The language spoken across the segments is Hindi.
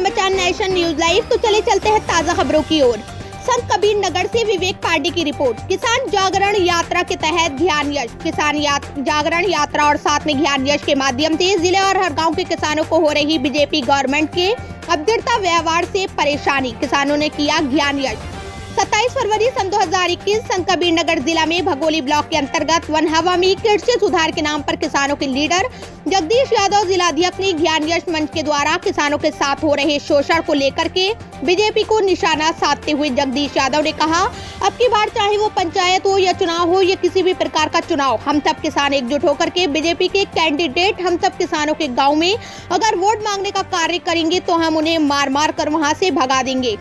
समाचार नेशन न्यूज लाइव। तो चलते हैं ताजा खबरों की ओर। संत कबीर नगर से विवेक पार्टी की रिपोर्ट। किसान जागरण यात्रा के तहत ज्ञान यश जागरण यात्रा और साथ में ज्ञान यश के माध्यम से जिले और हर गांव के किसानों को हो रही बीजेपी गवर्नमेंट के अभद्रता व्यवहार से परेशानी, किसानों ने किया ज्ञान यश। 27 फरवरी सन 2021 संत कबीर नगर जिला में भगोली ब्लॉक के अंतर्गत वनहवा में कृषि सुधार के नाम पर किसानों के लीडर जगदीश यादव जिलाध्यक्ष ने ज्ञान यश मंच के द्वारा किसानों के साथ हो रहे शोषण को लेकर के बीजेपी को निशाना साधते हुए जगदीश यादव ने कहा, अब की बार चाहे वो पंचायत हो या चुनाव हो या किसी भी प्रकार का चुनाव, हम सब किसान एकजुट होकर के बीजेपी के कैंडिडेट हम सब किसानों के गाँव में अगर वोट मांगने का कार्य करेंगे तो हम उन्हें मार मार कर वहाँ से भगा देंगे,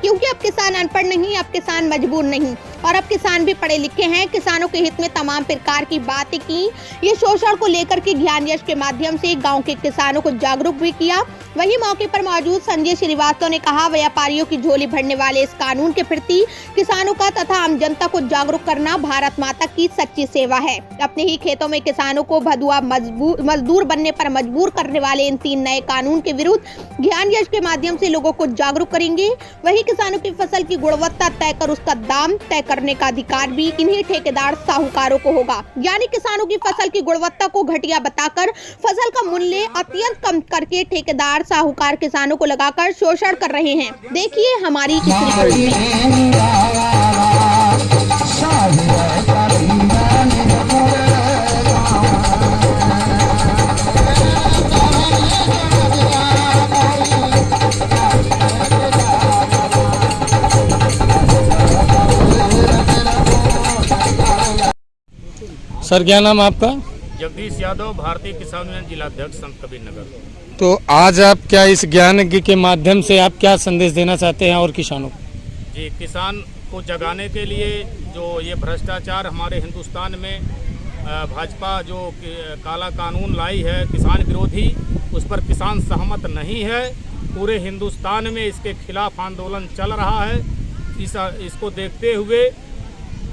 क्योंकि अब किसान अनपढ़ नहीं, अब किसान मजबूर नहीं और अब किसान भी पढ़े लिखे हैं। किसानों के हित में तमाम प्रकार की बातें की। ये शोषण को लेकर के ज्ञान यश के माध्यम से गांव के किसानों को जागरूक भी किया। वहीं मौके पर मौजूद संजय श्रीवास्तव ने कहा, व्यापारियों की झोली भरने वाले इस कानून के प्रति किसानों का तथा आम जनता को जागरूक करना भारत माता की सच्ची सेवा है। अपने ही खेतों में किसानों को भदुआ मजदूर बनने पर मजबूर करने वाले इन 3 नए कानून के विरुद्ध ज्ञान यश के माध्यम से लोगों को जागरूक करेंगे। वहीं किसानों की फसल की गुणवत्ता तय कर उसका दाम तय करने का अधिकार भी इन्हीं ठेकेदार साहूकारों को होगा। यानी किसानों की फसल की गुणवत्ता को घटिया बताकर फसल का मूल्य अत्यंत कम करके ठेकेदार साहूकार किसानों को लगाकर शोषण कर रहे हैं। देखिए हमारी इस रिपोर्ट में। सर क्या नाम आपका? जगदीश यादव, भारतीय किसान यूनियन जिलाध्यक्ष संत कबीर नगर। तो आज आप क्या इस ज्ञान यज्ञ के माध्यम से आप क्या संदेश देना चाहते हैं और किसानों को? जी, किसान को जगाने के लिए जो ये भ्रष्टाचार हमारे हिंदुस्तान में भाजपा जो काला कानून लाई है किसान विरोधी, उस पर किसान सहमत नहीं है। पूरे हिंदुस्तान में इसके खिलाफ आंदोलन चल रहा है। इसको देखते हुए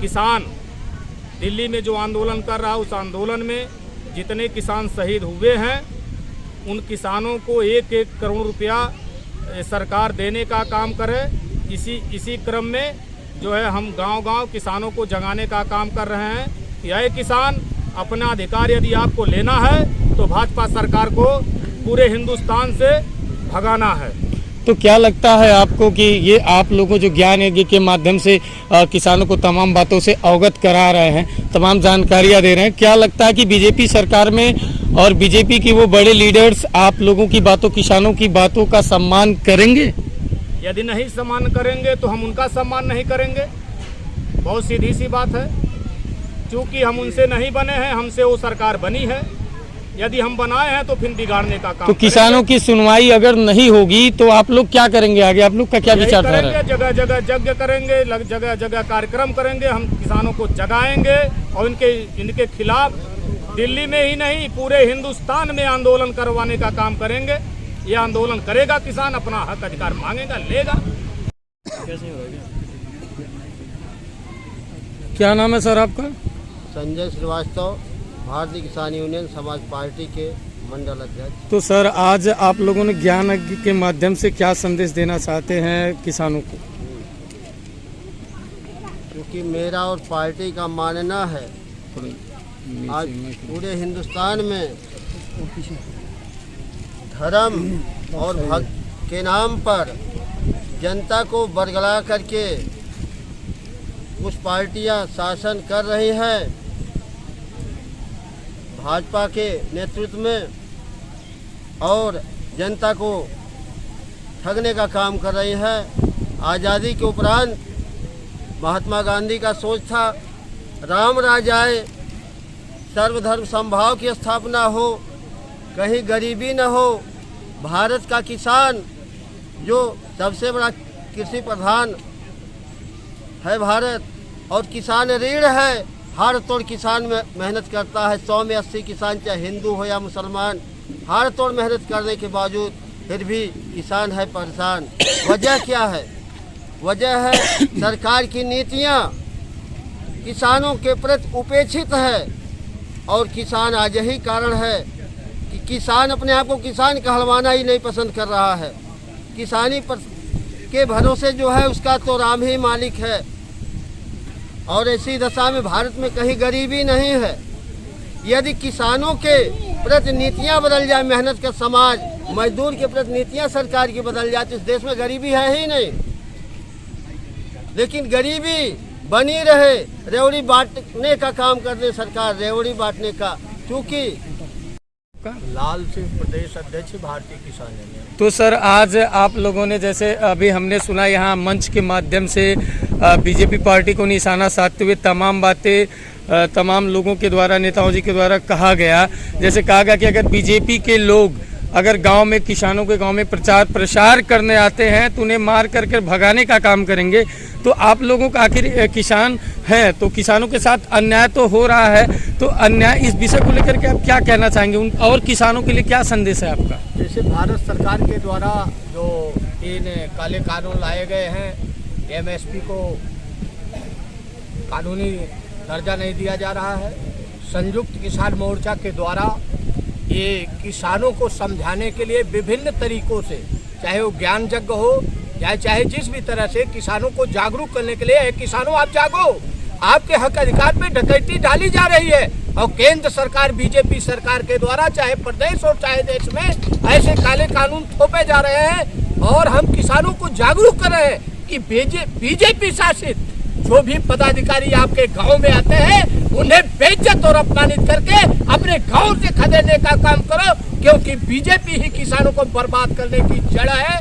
किसान दिल्ली में जो आंदोलन कर रहा है, उस आंदोलन में जितने किसान शहीद हुए हैं उन किसानों को 1-1 करोड़ रुपया सरकार देने का काम करे। इसी क्रम में जो है हम गांव-गांव किसानों को जगाने का काम कर रहे हैं। यह किसान अपना अधिकार यदि आपको लेना है तो भाजपा सरकार को पूरे हिंदुस्तान से भगाना है। तो क्या लगता है आपको कि ये आप लोगों जो ज्ञान यज्ञ के माध्यम से किसानों को तमाम बातों से अवगत करा रहे हैं, तमाम जानकारियां दे रहे हैं, क्या लगता है कि बीजेपी सरकार में और बीजेपी की वो बड़े लीडर्स आप लोगों की बातों, किसानों की बातों का सम्मान करेंगे? यदि नहीं सम्मान करेंगे तो हम उनका सम्मान नहीं करेंगे। बहुत सीधी सी बात है। चूँकि हम उनसे नहीं बने हैं, हमसे वो सरकार बनी है। यदि हम बनाए हैं तो फिर बिगाड़ने का काम। तो किसानों की सुनवाई अगर नहीं होगी तो आप लोग क्या करेंगे आगे? आप लोग का क्या विचारधारा है? जगह जगह यज्ञ करेंगे, जगह जगह कार्यक्रम करेंगे, हम किसानों को जगाएंगे और इनके खिलाफ दिल्ली में ही नहीं पूरे हिंदुस्तान में आंदोलन करवाने का काम करेंगे। ये आंदोलन करेगा किसान, अपना हक अधिकार मांगेगा, लेगा। क्या नाम है सर आपका? संजय श्रीवास्तव, भारतीय किसान यूनियन समाज पार्टी के मंडल अध्यक्ष। तो सर आज आप लोगों ने ज्ञान यज्ञ के माध्यम से क्या संदेश देना चाहते हैं किसानों को? क्योंकि मेरा और पार्टी का मानना है आज पूरे हिंदुस्तान में धर्म और भक्त के नाम पर जनता को बरगला करके कुछ पार्टियां शासन कर रही हैं भाजपा के नेतृत्व में और जनता को ठगने का काम कर रही है। आज़ादी के उपरांत महात्मा गांधी का सोच था राम राज आए, सर्वधर्म समभाव की स्थापना हो, कहीं गरीबी न हो। भारत का किसान जो सबसे बड़ा कृषि प्रधान है भारत, और किसान ऋण है, हाड़ तोड़ किसान में मेहनत करता है। 100 में 80 किसान चाहे हिंदू हो या मुसलमान, हाड़ तोड़ मेहनत करने के बावजूद फिर भी किसान है परेशान। वजह क्या है? वजह है सरकार की नीतियां किसानों के प्रति उपेक्षित है, और किसान आज यही कारण है कि किसान अपने आप को किसान कहलवाना ही नहीं पसंद कर रहा है। किसानी पर के भरोसे जो है उसका तो राम ही मालिक है। और ऐसी दशा में भारत में कहीं गरीबी नहीं है। यदि किसानों के प्रति नीतियाँ बदल जाए, मेहनत का समाज, मजदूर के प्रति नीतियाँ सरकार की बदल जाए तो इस देश में गरीबी है ही नहीं। लेकिन गरीबी बनी रहे, रेवड़ी बांटने का काम कर दे सरकार, रेवड़ी बांटने का। क्योंकि लाल सिंह प्रदेश अध्यक्ष भारतीय किसान यूनियन। तो सर आज आप लोगों ने, जैसे अभी हमने सुना यहाँ मंच के माध्यम से बीजेपी पार्टी को निशाना साधते हुए तमाम बातें तमाम लोगों के द्वारा, नेताओं जी के द्वारा कहा गया। जैसे कहा गया कि अगर बीजेपी के लोग अगर गांव में, किसानों के गांव में प्रचार प्रसार करने आते हैं तो उन्हें मार कर भगाने का काम करेंगे। तो आप लोगों का आखिर किसान हैं तो किसानों के साथ अन्याय तो हो रहा है, तो अन्याय इस विषय को लेकर के आप क्या कहना चाहेंगे उन और किसानों के लिए क्या संदेश है आपका? जैसे भारत सरकार के द्वारा जो 3 काले कानून लाए गए हैं, एमएसपी को कानूनी दर्जा नहीं दिया जा रहा है। संयुक्त किसान मोर्चा के द्वारा ये किसानों को समझाने के लिए विभिन्न तरीकों से, चाहे वो ज्ञान यज्ञ हो या चाहे जिस भी तरह से किसानों को जागरूक करने के लिए, किसानों आप जागो, आपके हक अधिकार में डकैती डाली जा रही है। और केंद्र सरकार, बीजेपी सरकार के द्वारा चाहे प्रदेश और चाहे देश में ऐसे काले कानून थोपे जा रहे हैं। और हम किसानों को जागरूक कर रहे हैं कि बीजेपी शासित जो भी पदाधिकारी आपके गांव में आते हैं उन्हें बेइज्जत और अपमानित करके अपने गांव से खदेड़ने का काम करो, क्योंकि बीजेपी ही किसानों को बर्बाद करने की जड़ है।